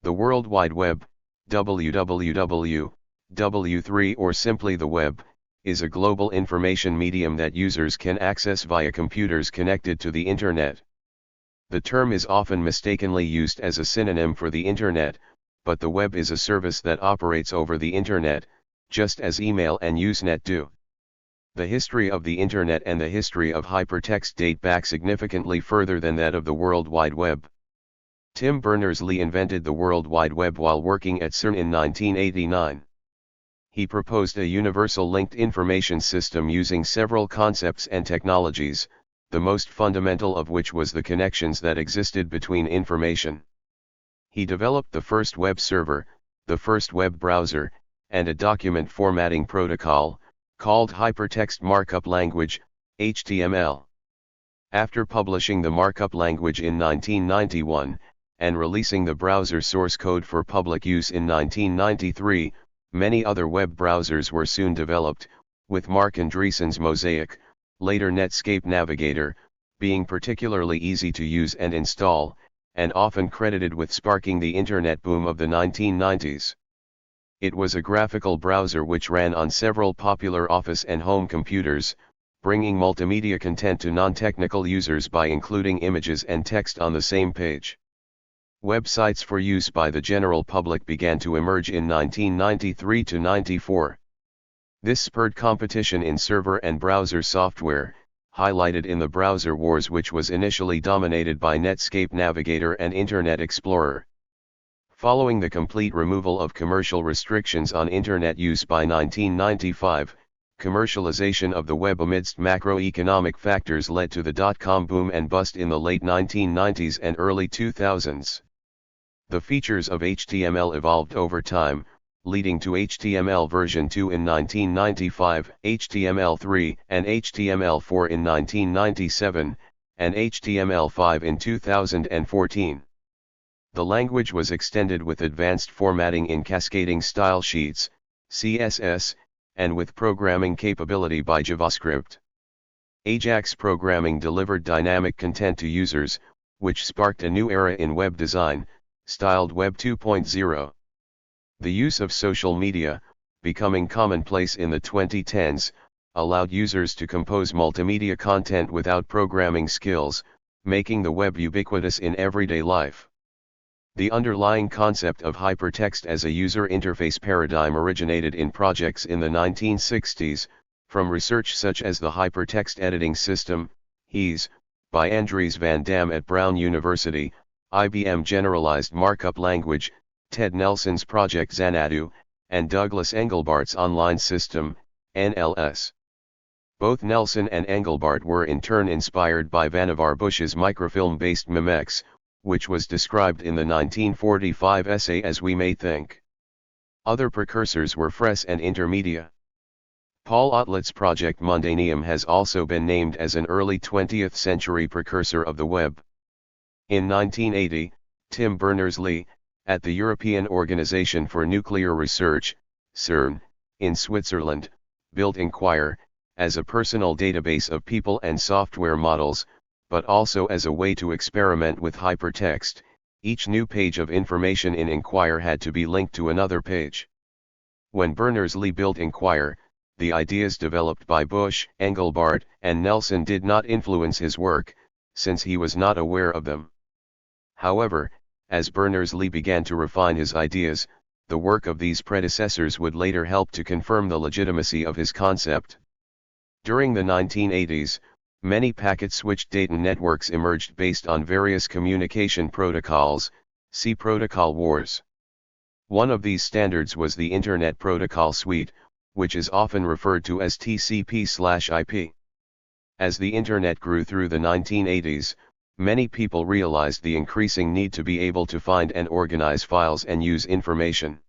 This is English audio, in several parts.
The World Wide Web, WWW, W3 or simply the web, is a global information medium that users can access via computers connected to the Internet. The term is often mistakenly used as a synonym for the Internet, but the web is a service that operates over the Internet, just as email and Usenet do. The history of the Internet and the history of hypertext date back significantly further than that of the World Wide Web. Tim Berners Lee invented the World Wide Web while working at CERN in 1989. He proposed a universal linked information system using several concepts and technologies, the most fundamental of which was the connections that existed between information. He developed the first web server, the first web browser, and a document formatting protocol, called Hypertext Markup Language, HTML. After publishing the markup language in 1991, and releasing the browser source code for public use in 1993, many other web browsers were soon developed, with Marc Andreessen's Mosaic, later Netscape Navigator, being particularly easy to use and install, and often credited with sparking the Internet boom of the 1990s. It was a graphical browser which ran on several popular office and home computers, bringing multimedia content to non-technical users by including images and text on the same page. Websites for use by the general public began to emerge in 1993 to 94. This spurred competition in server and browser software, highlighted in the browser wars which was initially dominated by Netscape Navigator and Internet Explorer. Following the complete removal of commercial restrictions on Internet use by 1995, commercialization of the web amidst macroeconomic factors led to the dot-com boom and bust in the late 1990s and early 2000s. The features of HTML evolved over time, leading to HTML version 2 in 1995, HTML3 and HTML4 in 1997, and HTML5 in 2014. The language was extended with advanced formatting in cascading style sheets, CSS, and with programming capability by JavaScript. Ajax programming delivered dynamic content to users, which sparked a new era in web design, styled Web 2.0. The use of social media, becoming commonplace in the 2010s, allowed users to compose multimedia content without programming skills, making the web ubiquitous in everyday life. The underlying concept of hypertext as a user interface paradigm originated in projects in the 1960s, from research such as the Hypertext Editing System, HES, by Andries van Dam at Brown University, IBM Generalized Markup Language, Ted Nelson's project Xanadu, and Douglas Engelbart's Online System, NLS. Both Nelson and Engelbart were in turn inspired by Vannevar Bush's microfilm-based Memex, which was described in the 1945 essay As We May Think. Other precursors were Fress and Intermedia. Paul Otlet's project Mundaneum has also been named as an early 20th century precursor of the web. In 1980, Tim Berners Lee, at the European Organization for Nuclear Research, CERN, in Switzerland, built Inquire, as a personal database of people and software models, but also as a way to experiment with hypertext. Each new page of information in Inquire had to be linked to another page. When Berners Lee built Inquire, the ideas developed by Bush, Engelbart, and Nelson did not influence his work, since he was not aware of them. However, as Berners Lee began to refine his ideas, the work of these predecessors would later help to confirm the legitimacy of his concept. During the 1980s, many packet-switched data networks emerged based on various communication protocols, see Protocol Wars. One of these standards was the Internet Protocol Suite, which is often referred to as TCP/IP. As the Internet grew through the 1980s, many people realized the increasing need to be able to find and organize files and use information.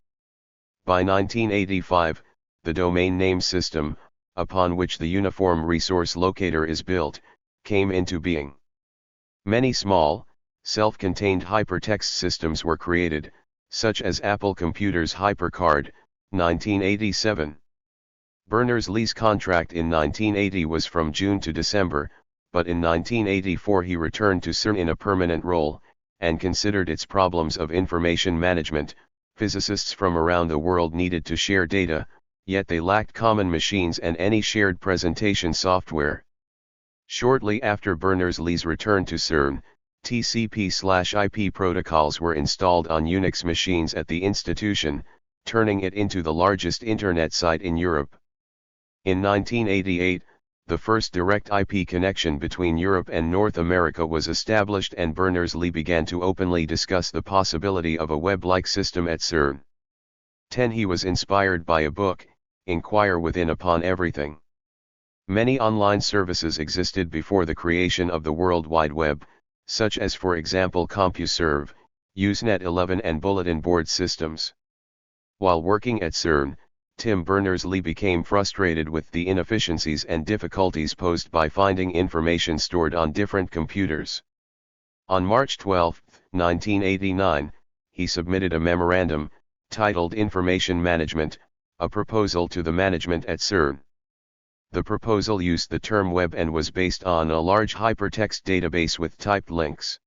By 1985, the domain name system, upon which the Uniform Resource Locator is built, came into being. Many small, self-contained hypertext systems were created, such as Apple Computer's HyperCard, 1987. Berners Lee's contract in 1980 was from June to December, but in 1984 he returned to CERN in a permanent role, and considered its problems of information management. Physicists from around the world needed to share data, yet they lacked common machines and any shared presentation software. Shortly after Berners-Lee's return to CERN, TCP/IP protocols were installed on Unix machines at the institution, turning it into the largest Internet site in Europe. In 1988, the first direct IP connection between Europe and North America was established, and Berners-Lee began to openly discuss the possibility of a web-like system at CERN. 10. He was inspired by a book, Inquire Within Upon Everything. Many online services existed before the creation of the World Wide Web, such as for example CompuServe, Usenet 11 and bulletin board systems. While working at CERN, Tim Berners-Lee became frustrated with the inefficiencies and difficulties posed by finding information stored on different computers. On March 12, 1989, he submitted a memorandum, titled Information Management, a proposal to the management at CERN. The proposal used the term web and was based on a large hypertext database with typed links.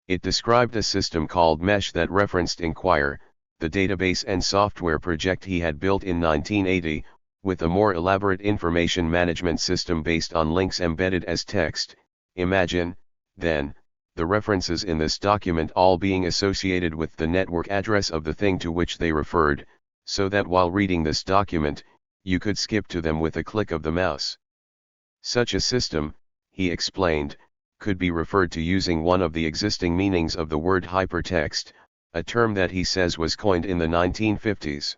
It described a system called Mesh that referenced Inquire, the database and software project he had built in 1980, with a more elaborate information management system based on links embedded as text. Imagine, then, the references in this document all being associated with the network address of the thing to which they referred, so that while reading this document, you could skip to them with a click of the mouse. Such a system, he explained, could be referred to using one of the existing meanings of the word hypertext, a term that he says was coined in the 1950s.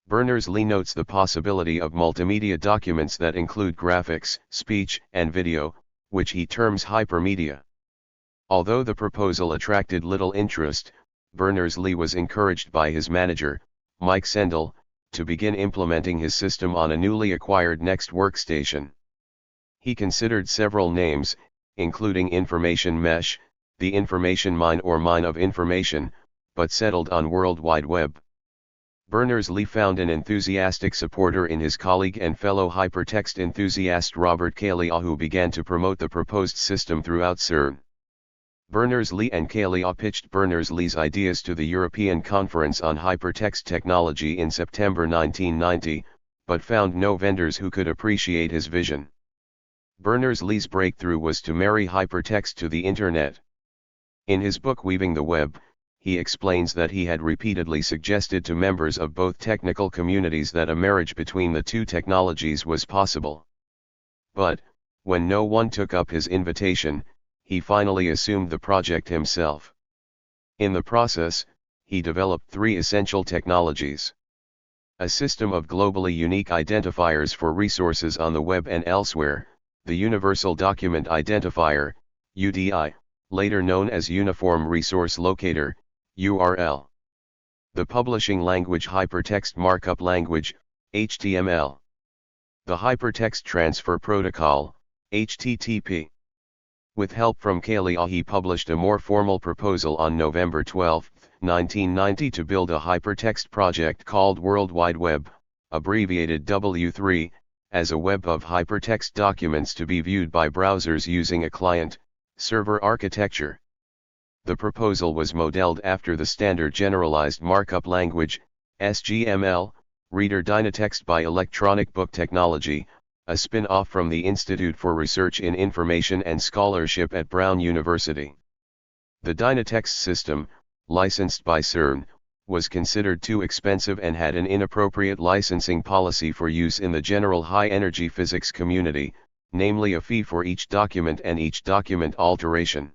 Berners-Lee notes the possibility of multimedia documents that include graphics, speech, and video, which he terms hypermedia. Although the proposal attracted little interest, Berners-Lee was encouraged by his manager, Mike Sendall, to begin implementing his system on a newly acquired Next workstation. He considered several names, including Information Mesh, the Information Mine or Mine of Information, but settled on World Wide Web. Berners-Lee found an enthusiastic supporter in his colleague and fellow hypertext enthusiast Robert Kaliah, who began to promote the proposed system throughout CERN. Berners-Lee and Kaliah pitched Berners-Lee's ideas to the European Conference on Hypertext Technology in September 1990, but found no vendors who could appreciate his vision. Berners-Lee's breakthrough was to marry hypertext to the Internet. In his book Weaving the Web, he explains that he had repeatedly suggested to members of both technical communities that a marriage between the two technologies was possible. But, when no one took up his invitation, he finally assumed the project himself. In the process, he developed three essential technologies: a system of globally unique identifiers for resources on the web and elsewhere, the Universal Document Identifier, UDI, later known as Uniform Resource Locator, URL. The Publishing Language Hypertext Markup Language, HTML. The Hypertext Transfer Protocol, HTTP. With help from Kaliah, he published a more formal proposal on November 12, 1990 to build a hypertext project called World Wide Web, abbreviated W3, as a web of hypertext documents to be viewed by browsers using a client-server architecture. The proposal was modeled after the Standard Generalized Markup Language, SGML, Reader Dynatext by Electronic Book Technology, a spin-off from the Institute for Research in Information and Scholarship at Brown University. The Dynatext system, licensed by CERN, was considered too expensive and had an inappropriate licensing policy for use in the general high-energy physics community, namely a fee for each document and each document alteration.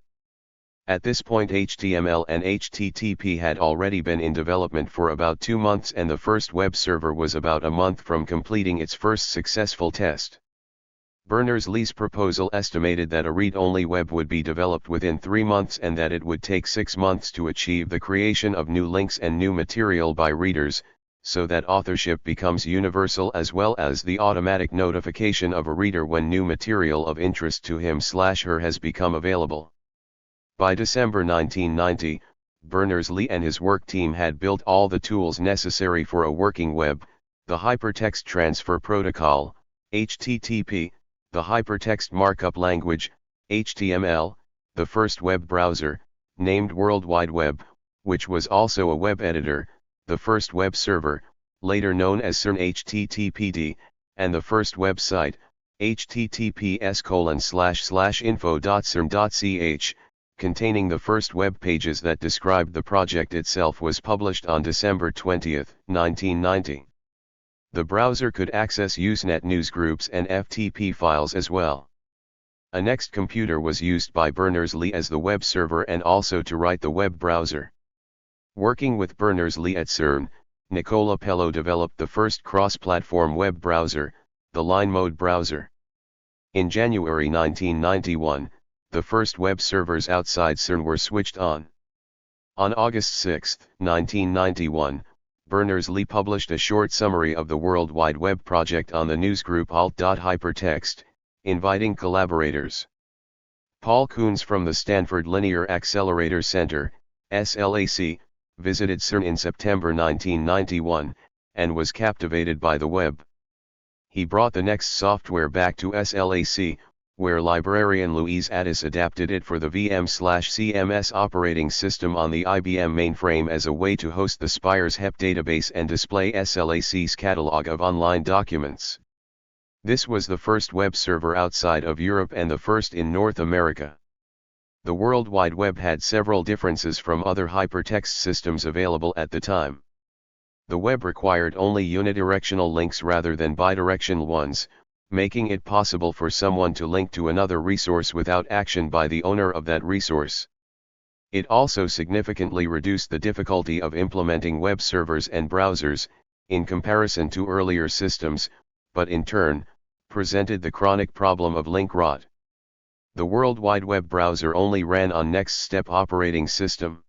At this point HTML and HTTP had already been in development for about 2 months, and the first web server was about a month from completing its first successful test. Berners-Lee's proposal estimated that a read-only web would be developed within 3 months and that it would take 6 months to achieve the creation of new links and new material by readers, so that authorship becomes universal, as well as the automatic notification of a reader when new material of interest to him/her has become available. By December 1990, Berners-Lee and his work team had built all the tools necessary for a working web: the Hypertext Transfer Protocol, HTTP, the Hypertext Markup Language, HTML, the first web browser, named World Wide Web, which was also a web editor, the first web server, later known as CERN HTTPD, and the first website, https://info.cern.ch, containing the first web pages that described the project itself, was published on December 20, 1990. The browser could access Usenet newsgroups and FTP files as well. A Next computer was used by Berners Lee as the web server and also to write the web browser. Working with Berners Lee at CERN, Nicola Pello developed the first cross-platform web browser, the Line Mode browser. In January 1991, the first web servers outside CERN were switched on. On August 6, 1991, Berners Lee published a short summary of the World Wide Web project on the newsgroup alt.hypertext, inviting collaborators. Paul Kuhns from the Stanford Linear Accelerator Center, SLAC, visited CERN in September 1991, and was captivated by the web. He brought the Next software back to SLAC, where librarian Louise Addis adapted it for the VM/CMS operating system on the IBM mainframe as a way to host the Spire's HEP database and display SLAC's catalog of online documents. This was the first web server outside of Europe and the first in North America. The World Wide Web had several differences from other hypertext systems available at the time. The web required only unidirectional links rather than bidirectional ones, making it possible for someone to link to another resource without action by the owner of that resource. It also significantly reduced the difficulty of implementing web servers and browsers, in comparison to earlier systems, but in turn, presented the chronic problem of link rot. The World Wide Web browser only ran on Next Step operating system.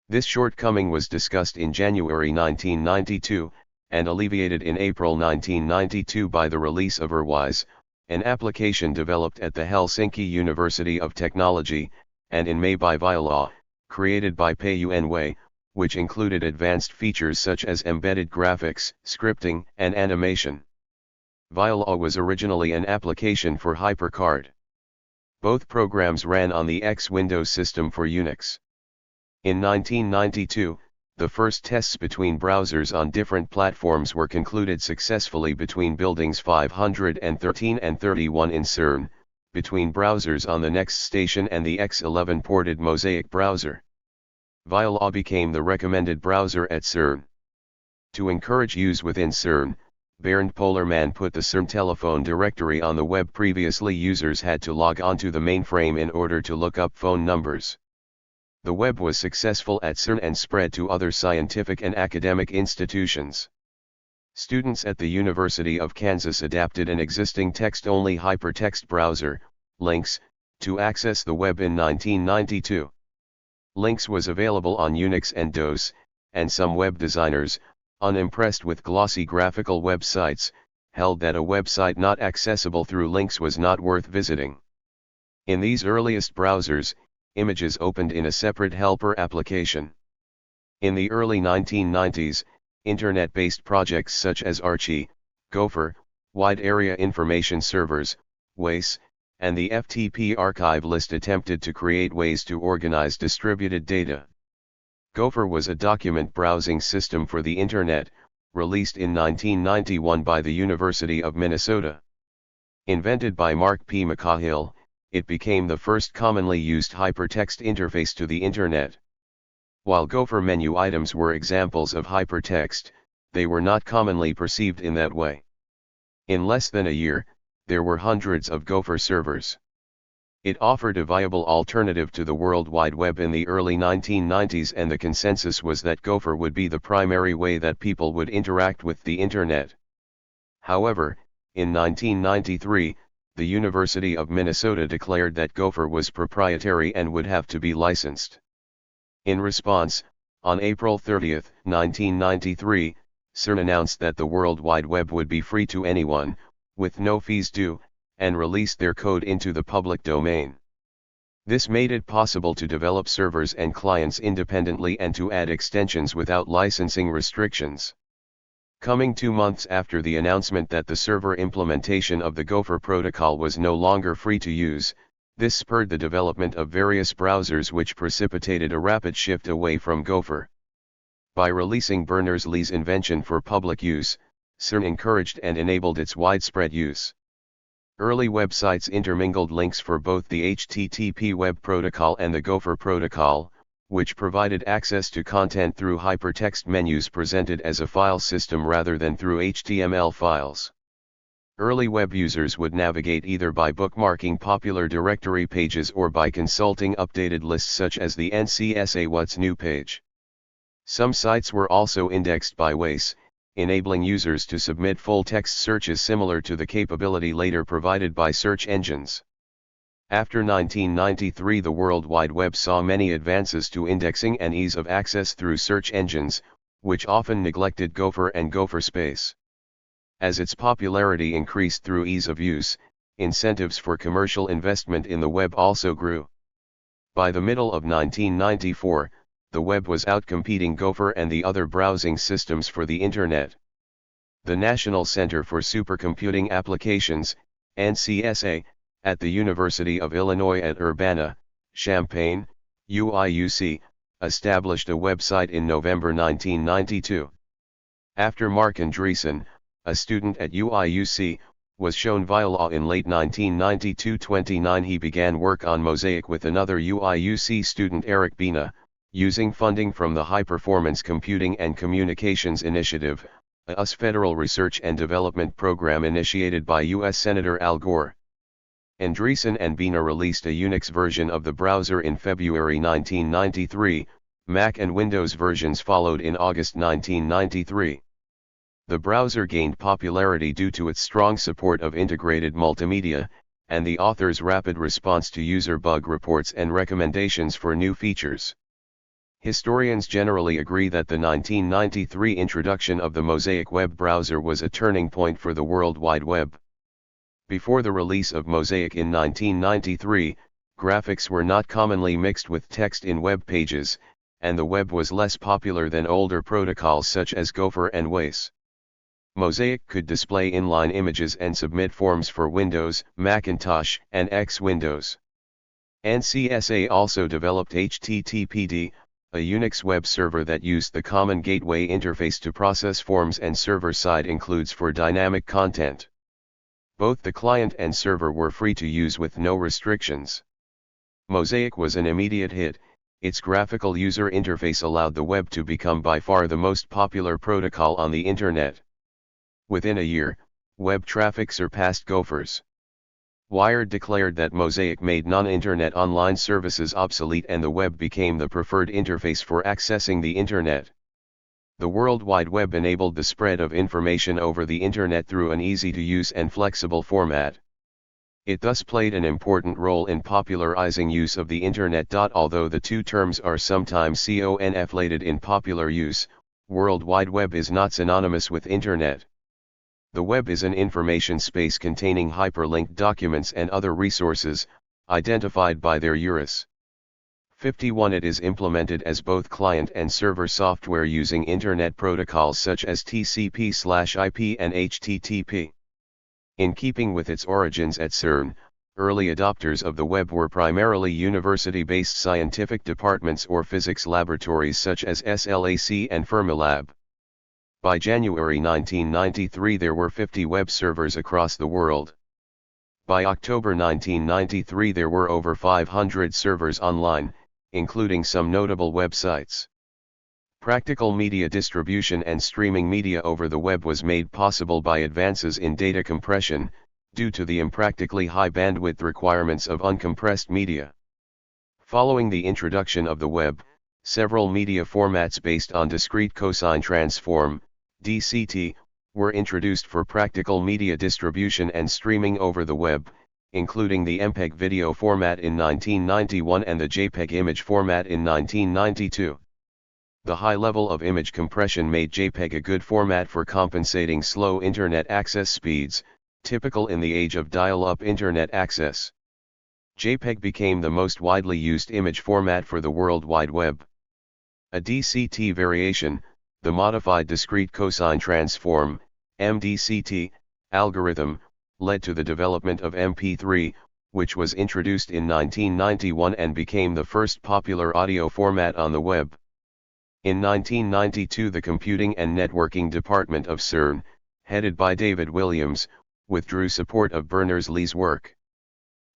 This shortcoming was discussed in January 1992, and alleviated in April 1992 by the release of Erwise, an application developed at the Helsinki University of Technology, and in May by Violaw, created by Pei Yuen Wei, which included advanced features such as embedded graphics, scripting, and animation. Violaw was originally an application for HyperCard. Both programs ran on the X Windows system for Unix. In 1992, the first tests between browsers on different platforms were concluded successfully between buildings 513 and 31 in CERN, between browsers on the Next station and the X11 ported Mosaic browser. Violaw became the recommended browser at CERN. To encourage use within CERN, Bernd Polerman put the CERN telephone directory on the web. Previously, users had to log onto the mainframe in order to look up phone numbers. The web was successful at CERN and spread to other scientific and academic institutions. Students at the University of Kansas adapted an existing text-only hypertext browser, Lynx, to access the web in 1992. Lynx was available on Unix and DOS, and some web designers, unimpressed with glossy graphical websites, held that a website not accessible through Lynx was not worth visiting. In these earliest browsers, images opened in a separate helper application. In the early 1990s, Internet-based projects such as Archie, Gopher, Wide Area Information Servers, WAIS, and the FTP archive list attempted to create ways to organize distributed data. Gopher was a document browsing system for the Internet, released in 1991 by the University of Minnesota. Invented by Mark P. McCahill, it became the first commonly used hypertext interface to the Internet. While Gopher menu items were examples of hypertext, they were not commonly perceived in that way. In less than a year, there were hundreds of Gopher servers. It offered a viable alternative to the World Wide Web in the early 1990s, and the consensus was that Gopher would be the primary way that people would interact with the Internet. However, in 1993, the University of Minnesota declared that Gopher was proprietary and would have to be licensed. In response, on April 30, 1993, CERN announced that the World Wide Web would be free to anyone, with no fees due, and released their code into the public domain. This made it possible to develop servers and clients independently and to add extensions without licensing restrictions. Coming 2 months after the announcement that the server implementation of the Gopher protocol was no longer free to use, This spurred the development of various browsers, which precipitated a rapid shift away from Gopher. By releasing Berners Lee's invention for public use, CERN encouraged and enabled its widespread use. Early websites intermingled links for both the HTTP web protocol and the Gopher protocol, which provided access to content through hypertext menus presented as a file system rather than through HTML files. Early web users would navigate either by bookmarking popular directory pages or by consulting updated lists such as the NCSA What's New page. Some sites were also indexed by WAIS, enabling users to submit full-text searches similar to the capability later provided by search engines. After 1993, the World Wide Web saw many advances to indexing and ease of access through search engines, which often neglected Gopher and Gopher Space. As its popularity increased through ease of use, incentives for commercial investment in the web also grew. By the middle of 1994, the web was outcompeting Gopher and the other browsing systems for the Internet. The National Center for Supercomputing Applications, NCSA, at the University of Illinois at Urbana-Champaign, UIUC, established a website in November 1992. After Mark Andreessen, a student at UIUC, was shown via law in late 1992-29, he began work on Mosaic with another UIUC student, Eric Bina, using funding from the High Performance Computing and Communications Initiative, a US federal research and development program initiated by U.S. Senator Al Gore. Andreessen and Bina released a Unix version of the browser in February 1993, Mac and Windows versions followed in August 1993. The browser gained popularity due to its strong support of integrated multimedia, and the author's rapid response to user bug reports and recommendations for new features. Historians generally agree that the 1993 introduction of the Mosaic web browser was a turning point for the World Wide Web. Before the release of Mosaic in 1993, graphics were not commonly mixed with text in web pages, and the web was less popular than older protocols such as Gopher and WAIS. Mosaic could display inline images and submit forms for Windows, Macintosh, and X Windows. NCSA also developed HTTPD, a Unix web server that used the common gateway interface to process forms and server-side includes for dynamic content. Both the client and server were free to use with no restrictions. Mosaic was an immediate hit. Its graphical user interface allowed the web to become by far the most popular protocol on the Internet. Within a year, web traffic surpassed Gopher's. Wired declared that Mosaic made non-Internet online services obsolete and the web became the preferred interface for accessing the Internet. The World Wide Web enabled the spread of information over the Internet through an easy-to-use and flexible format. It thus played an important role in popularizing use of the Internet. Although the two terms are sometimes conflated in popular use, World Wide Web is not synonymous with Internet. The web is an information space containing hyperlinked documents and other resources, identified by their URIs. 51. It is implemented as both client and server software using Internet protocols such as TCP/IP and HTTP. In keeping with its origins at CERN, early adopters of the web were primarily university-based scientific departments or physics laboratories such as SLAC and Fermilab. By January 1993 there were 50 web servers across the world. By October 1993 there were over 500 servers online, including some notable websites. Practical media distribution and streaming media over the web was made possible by advances in data compression, due to the impractically high bandwidth requirements of uncompressed media. Following the introduction of the web, several media formats based on discrete cosine transform, DCT, were introduced for practical media distribution and streaming over the web, including the MPEG video format in 1991 and the JPEG image format in 1992. The high level of image compression made JPEG a good format for compensating slow internet access speeds, typical in the age of dial-up internet access. JPEG became the most widely used image format for the World Wide Web. A DCT variation, the modified discrete cosine transform, MDCT, algorithm, led to the development of MP3, which was introduced in 1991 and became the first popular audio format on the web. In 1992, the Computing and Networking Department of CERN, headed by David Williams, withdrew support of Berners Lee's work.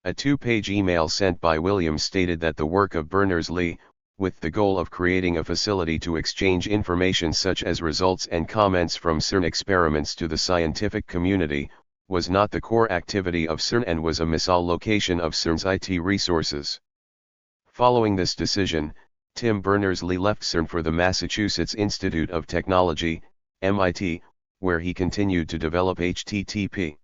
A two-page email sent by Williams stated that the work of Berners Lee, with the goal of creating a facility to exchange information such as results and comments from CERN experiments to the scientific community, was not the core activity of CERN and was a misallocation of CERN's IT resources. Following this decision, Tim Berners Lee left CERN for the Massachusetts Institute of Technology, MIT, where he continued to develop HTTP.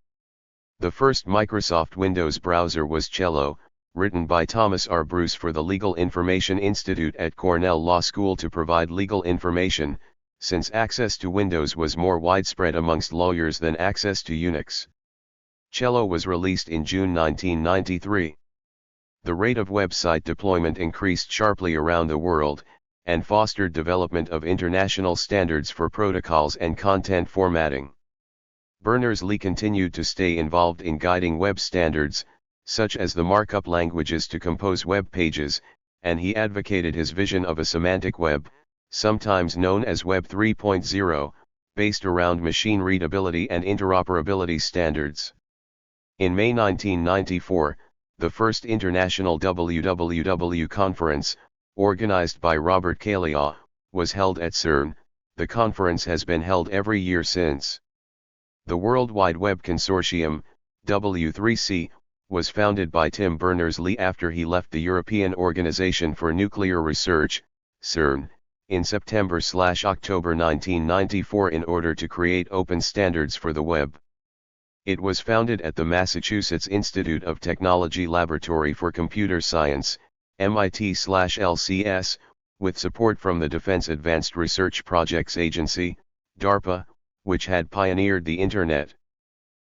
The first Microsoft Windows browser was Cello, written by Thomas R. Bruce for the Legal Information Institute at Cornell Law School to provide legal information, since access to Windows was more widespread amongst lawyers than access to Unix. Cello was released in June 1993. The rate of website deployment increased sharply around the world, and fostered development of international standards for protocols and content formatting. Berners Lee continued to stay involved in guiding web standards, such as the markup languages to compose web pages, and he advocated his vision of a semantic web, sometimes known as Web 3.0, based around machine readability and interoperability standards. In May 1994, the first international WWW conference, organized by Robert Cailliau, was held at CERN. The conference has been held every year since. The World Wide Web Consortium, W3C, was founded by Tim Berners Lee after he left the European Organization for Nuclear Research, CERN, in September/October 1994 in order to create open standards for the web. It was founded at the Massachusetts Institute of Technology Laboratory for Computer Science, MIT/LCS, with support from the Defense Advanced Research Projects Agency, DARPA, which had pioneered the Internet.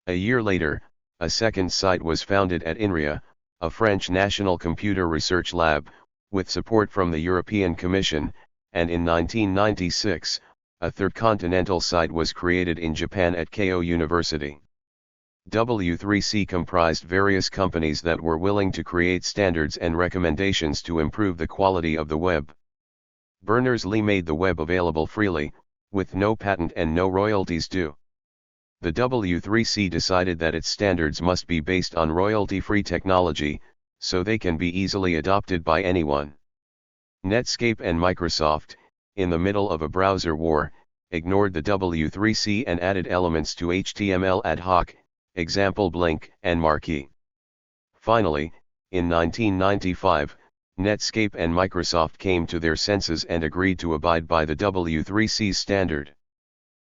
A year later, a second site was founded at INRIA, a French national computer research lab, with support from the European Commission, and in 1996, a third continental site was created in Japan at Keio University. W3C comprised various companies that were willing to create standards and recommendations to improve the quality of the web. Berners Lee made the web available freely, with no patent and no royalties due. The W3C decided that its standards must be based on royalty-free technology, so they can be easily adopted by anyone. Netscape and Microsoft, in the middle of a browser war, ignored the W3C and added elements to HTML ad hoc, example Blink and Marquee. Finally, in 1995, Netscape and Microsoft came to their senses and agreed to abide by the W3C standard.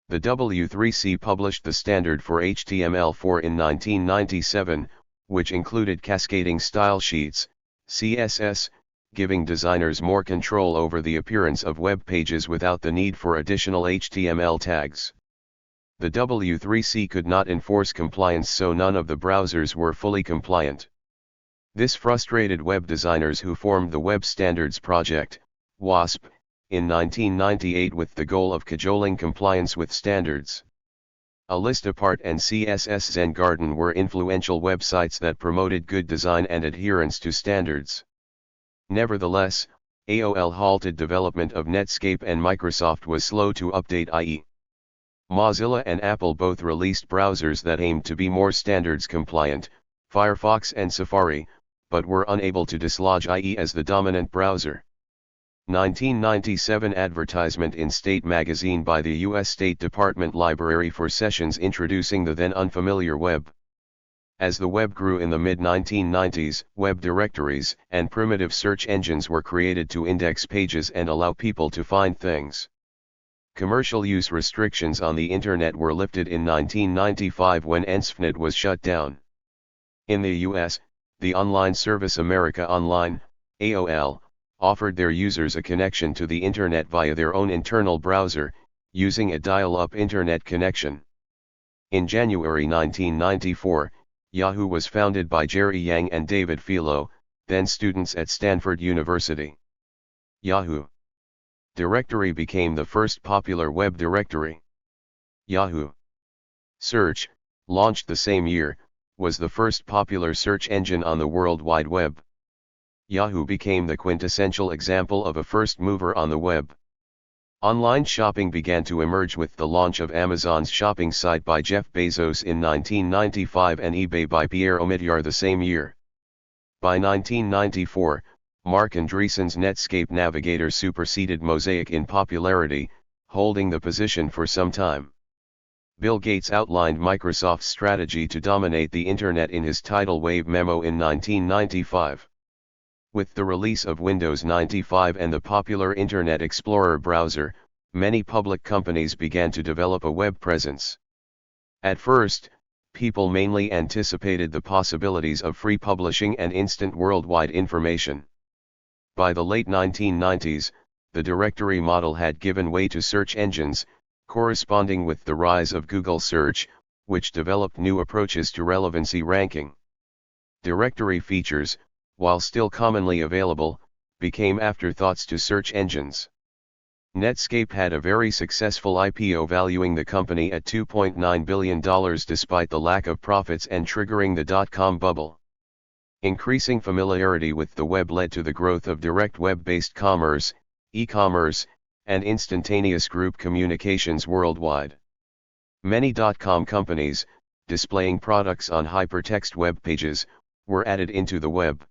The W3C published the standard for HTML4 in 1997, which included cascading style sheets, CSS, giving designers more control over the appearance of web pages without the need for additional HTML tags. The W3C could not enforce compliance, so none of the browsers were fully compliant. This frustrated web designers who formed the Web Standards Project, WASP, in 1998 with the goal of cajoling compliance with standards. Listapart and CSS Zen Garden were influential websites that promoted good design and adherence to standards. Nevertheless, AOL halted development of Netscape and Microsoft was slow to update IE. Mozilla and Apple both released browsers that aimed to be more standards compliant, Firefox and Safari, but were unable to dislodge IE as the dominant browser. 1997 advertisement in State magazine by the U.S. State Department Library for Sessions introducing the then unfamiliar web. As the web grew in the mid-1990s, web directories and primitive search engines were created to index pages and allow people to find things. Commercial use restrictions on the Internet were lifted in 1995 when ENSFNet was shut down. In the U.S., the online service America Online, AOL, offered their users a connection to the Internet via their own internal browser, using a dial-up Internet connection. In January 1994, Yahoo was founded by Jerry Yang and David Filo, then students at Stanford University. Yahoo Directory became the first popular web directory. Yahoo Search, launched the same year, was the first popular search engine on the World Wide Web. Yahoo became the quintessential example of a first mover on the web. Online shopping began to emerge with the launch of Amazon's shopping site by Jeff Bezos in 1995 and eBay by Pierre Omidyar the same year. By 1994, Marc Andreessen's Netscape Navigator superseded Mosaic in popularity, holding the position for some time. Bill Gates outlined Microsoft's strategy to dominate the Internet in his tidal wave memo in 1995. With the release of Windows 95 and the popular Internet Explorer browser, many public companies began to develop a web presence. At first, people mainly anticipated the possibilities of free publishing and instant worldwide information. By the late 1990s, the directory model had given way to search engines, corresponding with the rise of Google Search, which developed new approaches to relevancy ranking. Directory features, while still commonly available, became afterthoughts to search engines. Netscape had a very successful IPO, valuing the company at $2.9 billion despite the lack of profits and triggering the dot-com bubble. Increasing familiarity with the web led to the growth of direct web-based commerce, e-commerce, and instantaneous group communications worldwide. Many dot-com companies, displaying products on hypertext web pages, were added into the web.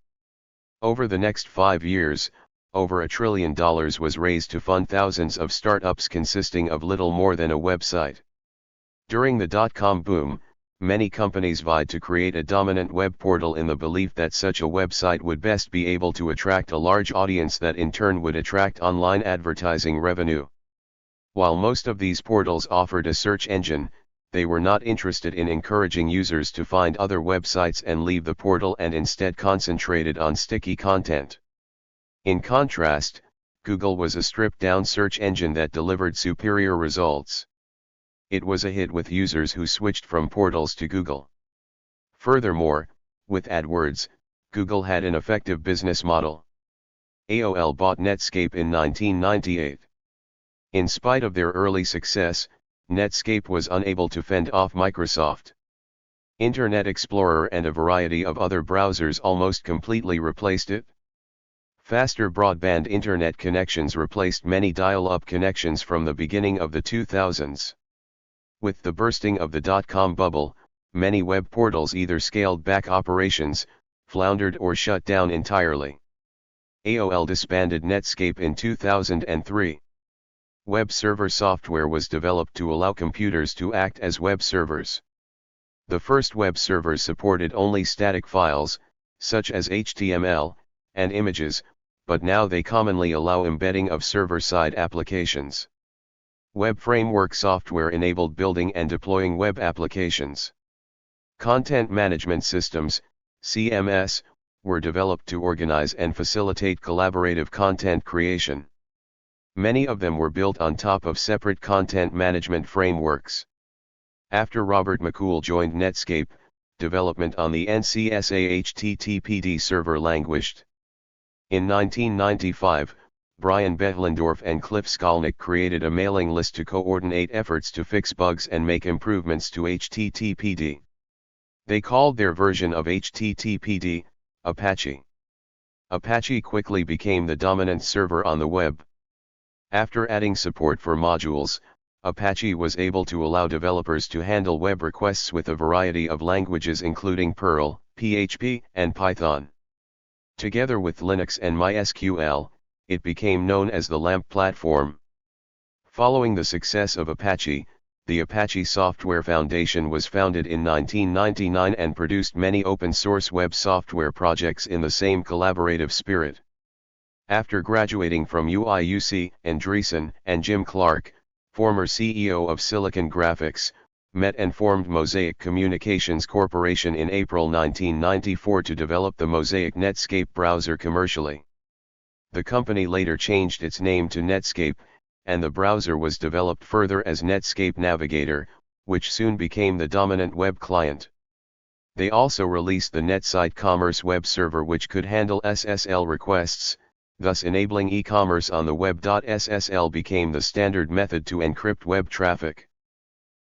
Over the next 5 years, over $1 trillion was raised to fund thousands of startups consisting of little more than a website. During the dot-com boom, many companies vied to create a dominant web portal in the belief that such a website would best be able to attract a large audience that in turn would attract online advertising revenue. While most of these portals offered a search engine, they were not interested in encouraging users to find other websites and leave the portal, and instead concentrated on sticky content. In contrast, Google was a stripped-down search engine that delivered superior results. It was a hit with users who switched from portals to Google. Furthermore, with AdWords, Google had an effective business model. AOL bought Netscape in 1998. In spite of their early success, Netscape was unable to fend off Microsoft. Internet Explorer and a variety of other browsers almost completely replaced it. Faster broadband internet connections replaced many dial-up connections from the beginning of the 2000s. With the bursting of the dot-com bubble, many web portals either scaled back operations, floundered, or shut down entirely. AOL disbanded Netscape in 2003. Web server software was developed to allow computers to act as web servers. The first web servers supported only static files, such as HTML, and images, but now they commonly allow embedding of server-side applications. Web framework software enabled building and deploying web applications. Content management systems, CMS, were developed to organize and facilitate collaborative content creation. Many of them were built on top of separate content management frameworks. After Robert McCool joined Netscape, development on the NCSA HTTPD server languished. In 1995, Brian Behlendorf and Cliff Skolnick created a mailing list to coordinate efforts to fix bugs and make improvements to HTTPD. They called their version of HTTPD, Apache. Apache quickly became the dominant server on the web. After adding support for modules, Apache was able to allow developers to handle web requests with a variety of languages including Perl, PHP, and Python. Together with Linux and MySQL, it became known as the LAMP platform. Following the success of Apache, the Apache Software Foundation was founded in 1999 and produced many open-source web software projects in the same collaborative spirit. After graduating from UIUC, Andreessen and Jim Clark, former CEO of Silicon Graphics, met and formed Mosaic Communications Corporation in April 1994 to develop the Mosaic Netscape browser commercially. The company later changed its name to Netscape, and the browser was developed further as Netscape Navigator, which soon became the dominant web client. They also released the NetSite Commerce web server, which could handle SSL requests, thus enabling e-commerce on the web. SSL became the standard method to encrypt web traffic.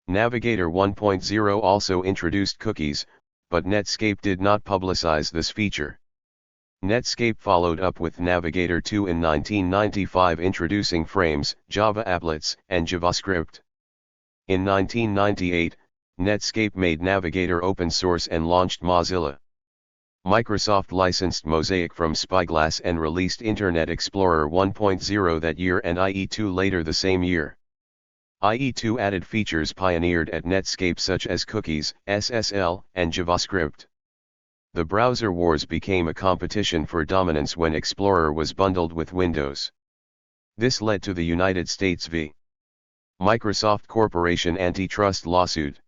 Navigator 1.0 also introduced cookies, but Netscape did not publicize this feature. Netscape followed up with Navigator 2 in 1995, introducing frames, Java applets, and JavaScript. In 1998, Netscape made Navigator open source and launched Mozilla. Microsoft licensed Mosaic from Spyglass and released Internet Explorer 1.0 that year and IE2 later the same year. IE2 added features pioneered at Netscape such as cookies, SSL, and JavaScript. The browser wars became a competition for dominance when Explorer was bundled with Windows. This led to the United States v. Microsoft Corporation antitrust lawsuit.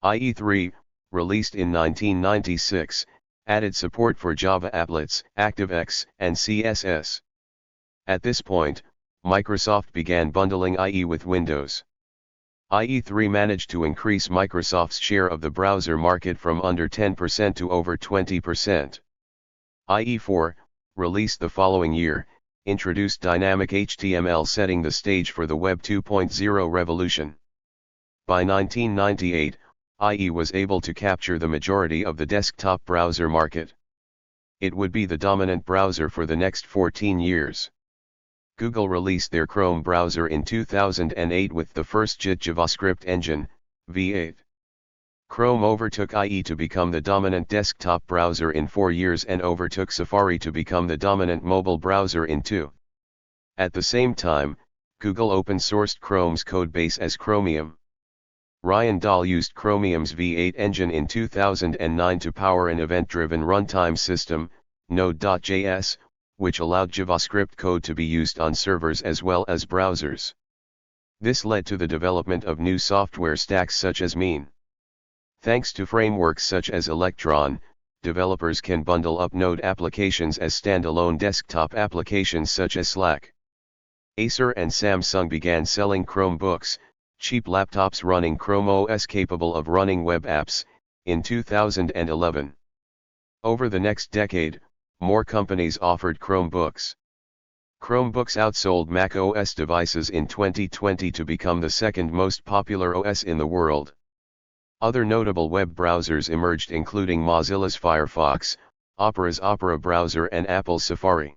IE3, released in 1996, added support for Java applets, ActiveX, and CSS. At this point, Microsoft began bundling IE with Windows. IE3 managed to increase Microsoft's share of the browser market from under 10% to over 20%. IE4, released the following year, introduced dynamic HTML, setting the stage for the Web 2.0 revolution. By 1998, IE was able to capture the majority of the desktop browser market. It would be the dominant browser for the next 14 years. Google released their Chrome browser in 2008 with the first JIT JavaScript engine, V8. Chrome overtook IE to become the dominant desktop browser in 4 years and overtook Safari to become the dominant mobile browser in 2. At the same time, Google open-sourced Chrome's codebase as Chromium. Ryan Dahl used Chromium's V8 engine in 2009 to power an event-driven runtime system, Node.js, which allowed JavaScript code to be used on servers as well as browsers. This led to the development of new software stacks such as Mean. Thanks to frameworks such as Electron, developers can bundle up Node applications as standalone desktop applications such as Slack. Acer and Samsung began selling Chromebooks, cheap laptops running Chrome OS capable of running web apps, in 2011. Over the next decade, more companies offered Chromebooks. Chromebooks outsold Mac OS devices in 2020 to become the second most popular OS in the world. Other notable web browsers emerged, including Mozilla's Firefox, Opera's Opera browser, and Apple's Safari.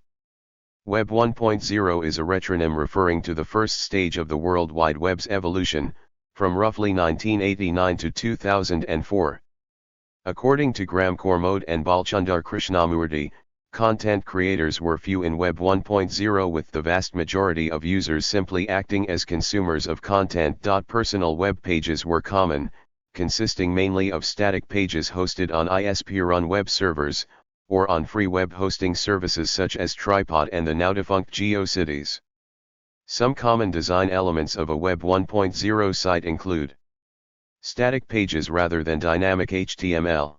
Web 1.0 is a retronym referring to the first stage of the World Wide Web's evolution, from roughly 1989 to 2004. According to Graham Cormode and Balchandar Krishnamurthy, content creators were few in Web 1.0, with the vast majority of users simply acting as consumers of content. Personal web pages were common, consisting mainly of static pages hosted on ISP-run web servers, or on free web hosting services such as Tripod and the now-defunct GeoCities. Some common design elements of a Web 1.0 site include static pages rather than dynamic HTML.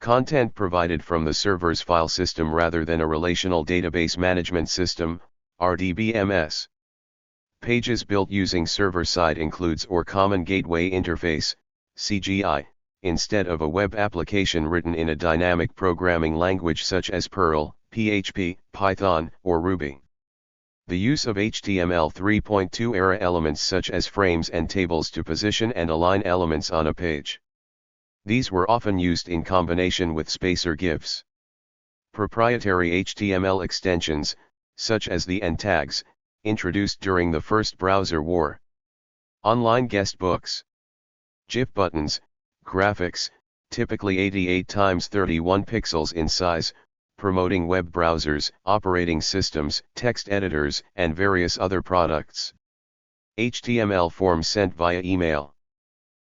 Content provided from the server's file system rather than a relational database management system, RDBMS. Pages built using server-side includes or common gateway interface, CGI, instead of a web application written in a dynamic programming language such as Perl, PHP, Python, or Ruby. The use of HTML 3.2 era elements such as frames and tables to position and align elements on a page. These were often used in combination with spacer GIFs. Proprietary HTML extensions, such as the end tags, introduced during the first browser war. Online guest books. GIF buttons, graphics, typically 88 x 31 pixels in size, promoting web browsers, operating systems, text editors, and various other products. HTML forms sent via email.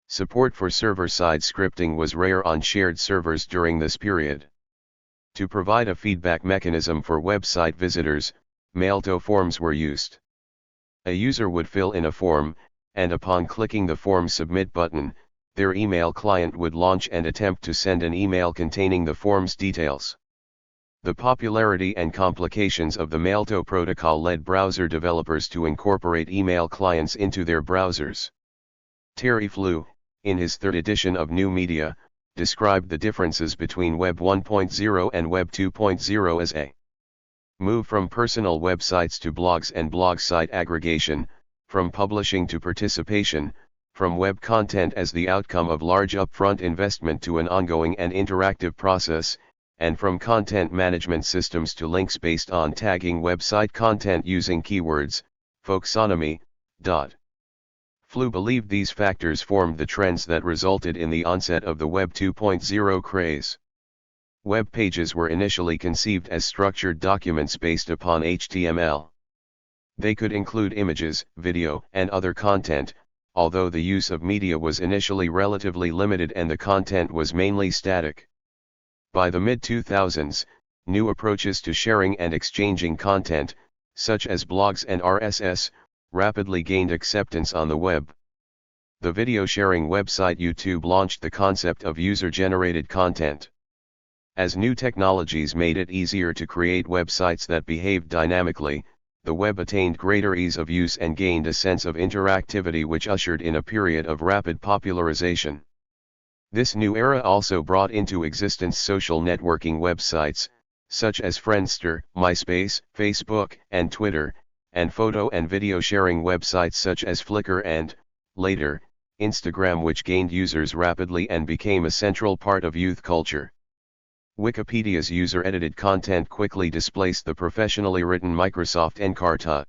Support for server-side scripting was rare on shared servers during this period. To provide a feedback mechanism for website visitors, mail-to forms were used. A user would fill in a form, and upon clicking the Form Submit button, their email client would launch and attempt to send an email containing the form's details. The popularity and complications of the mail-to protocol led browser developers to incorporate email clients into their browsers. Terry Flew, in his third edition of New Media, described the differences between Web 1.0 and Web 2.0 as a move from personal websites to blogs and blog site aggregation, from publishing to participation, from web content as the outcome of large upfront investment to an ongoing and interactive process, and from content management systems to links based on tagging website content using keywords, folksonomy. Flew believed these factors formed the trends that resulted in the onset of the Web 2.0 craze. Web pages were initially conceived as structured documents based upon HTML. They could include images, video, and other content, although the use of media was initially relatively limited and the content was mainly static. By the mid-2000s, new approaches to sharing and exchanging content, such as blogs and RSS, rapidly gained acceptance on the web. The video sharing website YouTube launched the concept of user-generated content. As new technologies made it easier to create websites that behaved dynamically, the web attained greater ease of use and gained a sense of interactivity which ushered in a period of rapid popularization. This new era also brought into existence social networking websites, such as Friendster, MySpace, Facebook, and Twitter, and photo and video sharing websites such as Flickr and, later, Instagram, which gained users rapidly and became a central part of youth culture. Wikipedia's user-edited content quickly displaced the professionally written Microsoft Encarta.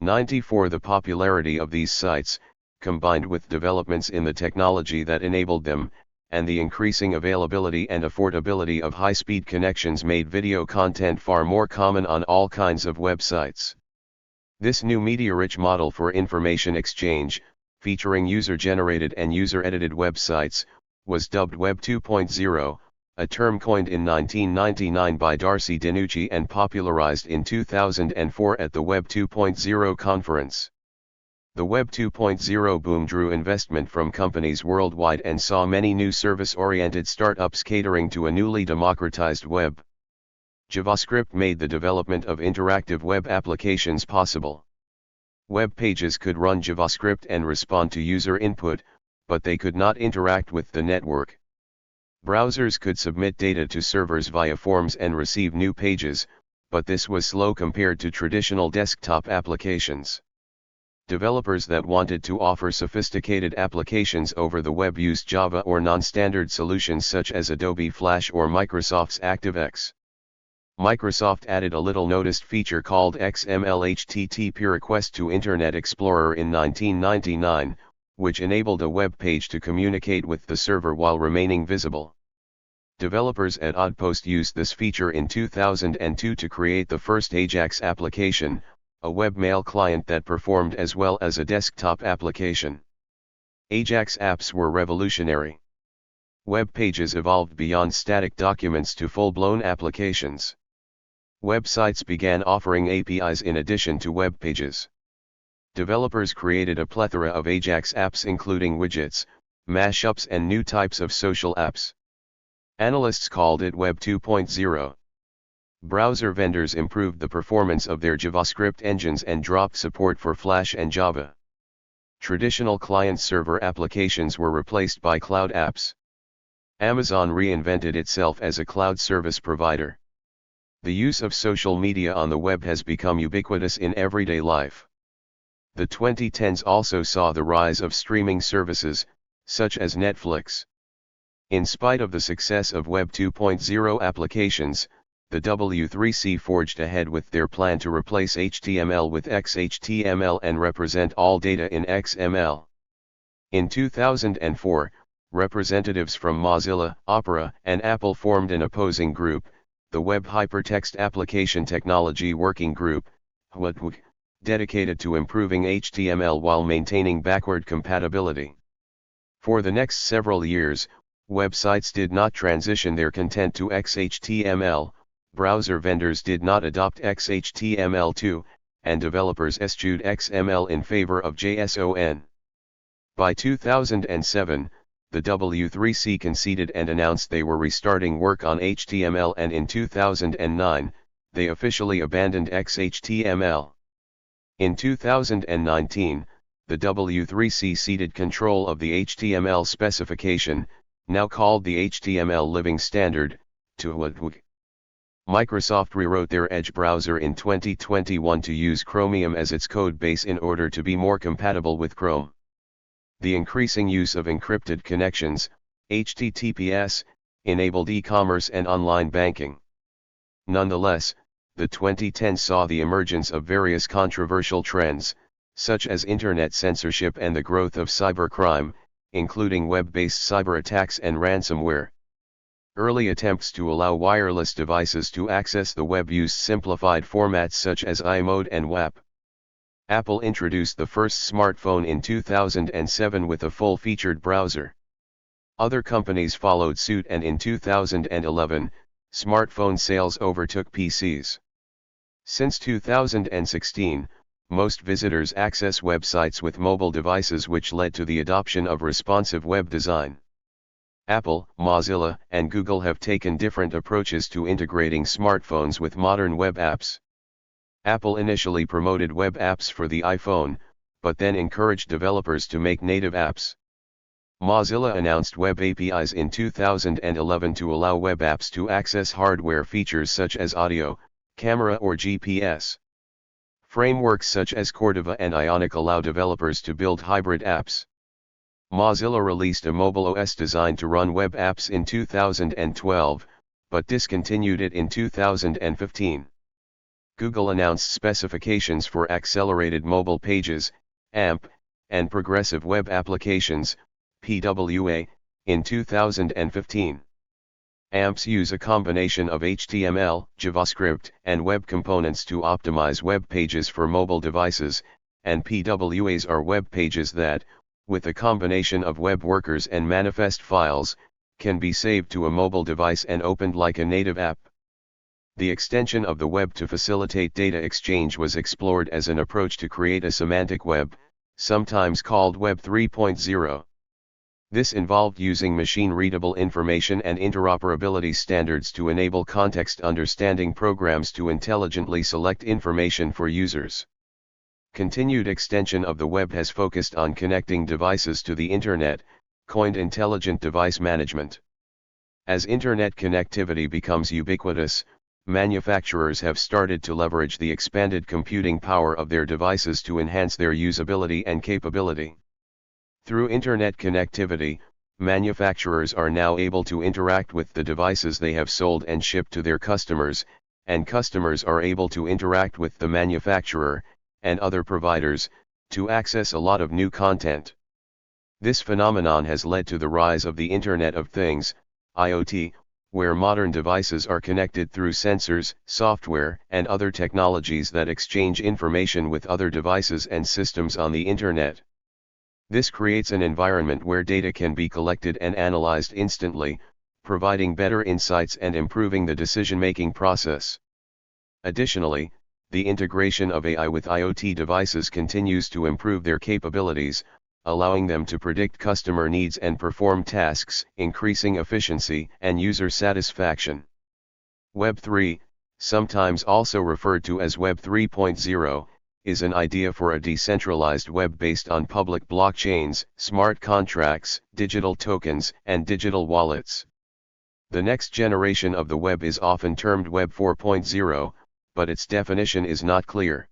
94. The popularity of these sites, combined with developments in the technology that enabled them, and the increasing availability and affordability of high-speed connections made video content far more common on all kinds of websites. This new media-rich model for information exchange, featuring user-generated and user-edited websites, was dubbed Web 2.0, a term coined in 1999 by Darcy DiNucci and popularized in 2004 at the Web 2.0 conference. The Web 2.0 boom drew investment from companies worldwide and saw many new service-oriented startups catering to a newly democratized web. JavaScript made the development of interactive web applications possible. Web pages could run JavaScript and respond to user input, but they could not interact with the network. Browsers could submit data to servers via forms and receive new pages, but this was slow compared to traditional desktop applications. Developers that wanted to offer sophisticated applications over the web used Java or non-standard solutions such as Adobe Flash or Microsoft's ActiveX. Microsoft added a little-noticed feature called XML HTTP request to Internet Explorer in 1999, which enabled a web page to communicate with the server while remaining visible. Developers at Oddpost used this feature in 2002 to create the first Ajax application, a webmail client that performed as well as a desktop application. Ajax apps were revolutionary. Web pages evolved beyond static documents to full-blown applications. Websites began offering APIs in addition to web pages. Developers created a plethora of Ajax apps including widgets, mashups and new types of social apps. Analysts called it Web 2.0. Browser vendors improved the performance of their JavaScript engines and dropped support for Flash and Java. Traditional client-server applications were replaced by cloud apps. Amazon reinvented itself as a cloud service provider. The use of social media on the web has become ubiquitous in everyday life. The 2010s also saw the rise of streaming services, such as Netflix. In spite of the success of Web 2.0 applications, the W3C forged ahead with their plan to replace HTML with XHTML and represent all data in XML. In 2004, representatives from Mozilla, Opera, and Apple formed an opposing group, the Web Hypertext Application Technology Working Group, WHATWG, dedicated to improving HTML while maintaining backward compatibility. For the next several years, websites did not transition their content to XHTML, browser vendors did not adopt XHTML2, and developers eschewed XML in favor of JSON. By 2007, the W3C conceded and announced they were restarting work on HTML, and in 2009, they officially abandoned XHTML. In 2019, the W3C ceded control of the HTML specification, now called the HTML Living Standard, to WHATWG. Microsoft rewrote their Edge browser in 2021 to use Chromium as its code base in order to be more compatible with Chrome. The increasing use of encrypted connections, HTTPS, enabled e-commerce and online banking. Nonetheless, the 2010s saw the emergence of various controversial trends, such as internet censorship and the growth of cybercrime, including web-based cyber attacks and ransomware. Early attempts to allow wireless devices to access the web used simplified formats such as iMode and WAP. Apple introduced the first smartphone in 2007 with a full-featured browser. Other companies followed suit, and in 2011, smartphone sales overtook PCs. Since 2016, most visitors access websites with mobile devices, which led to the adoption of responsive web design. Apple, Mozilla, and Google have taken different approaches to integrating smartphones with modern web apps. Apple initially promoted web apps for the iPhone, but then encouraged developers to make native apps. Mozilla announced web APIs in 2011 to allow web apps to access hardware features such as audio, camera, or GPS. Frameworks such as Cordova and Ionic allow developers to build hybrid apps. Mozilla released a mobile OS designed to run web apps in 2012, but discontinued it in 2015. Google announced specifications for accelerated mobile pages, AMP, and progressive web applications, PWA, in 2015. AMPs use a combination of HTML, JavaScript, and web components to optimize web pages for mobile devices, and PWAs are web pages that, with a combination of web workers and manifest files, can be saved to a mobile device and opened like a native app. The extension of the web to facilitate data exchange was explored as an approach to create a semantic web, sometimes called Web 3.0. This involved using machine-readable information and interoperability standards to enable context-understanding programs to intelligently select information for users. Continued extension of the web has focused on connecting devices to the Internet, coined Intelligent Device Management. As Internet connectivity becomes ubiquitous, manufacturers have started to leverage the expanded computing power of their devices to enhance their usability and capability. Through Internet connectivity, manufacturers are now able to interact with the devices they have sold and shipped to their customers, and customers are able to interact with the manufacturer, and other providers, to access a lot of new content. This phenomenon has led to the rise of the Internet of Things, IoT, where modern devices are connected through sensors, software, and other technologies that exchange information with other devices and systems on the Internet. This creates an environment where data can be collected and analyzed instantly, providing better insights and improving the decision-making process. Additionally, the integration of AI with IoT devices continues to improve their capabilities, allowing them to predict customer needs and perform tasks, increasing efficiency and user satisfaction. Web 3, sometimes also referred to as Web 3.0, is an idea for a decentralized web based on public blockchains, smart contracts, digital tokens, and digital wallets. The next generation of the web is often termed Web 4.0, but its definition is not clear.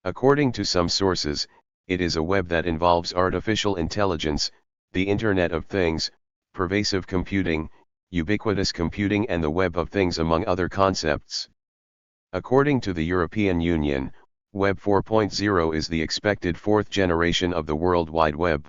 According to some sources, it is a web that involves artificial intelligence, the Internet of Things, pervasive computing, ubiquitous computing, and the Web of Things, among other concepts. According to the European Union, Web 4.0 is the expected fourth generation of the World Wide Web.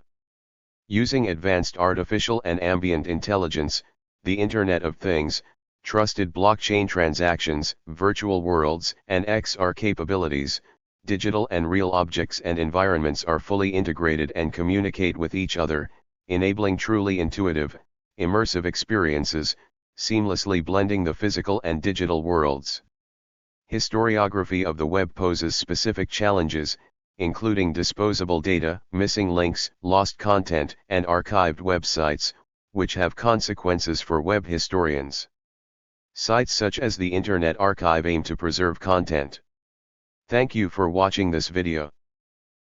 Using advanced artificial and ambient intelligence, the Internet of Things, trusted blockchain transactions, virtual worlds, and XR capabilities, digital and real objects and environments are fully integrated and communicate with each other, enabling truly intuitive, immersive experiences, seamlessly blending the physical and digital worlds. Historiography of the web poses specific challenges, including disposable data, missing links, lost content, and archived websites, which have consequences for web historians. Sites such as the Internet Archive aim to preserve content. Thank you for watching this video.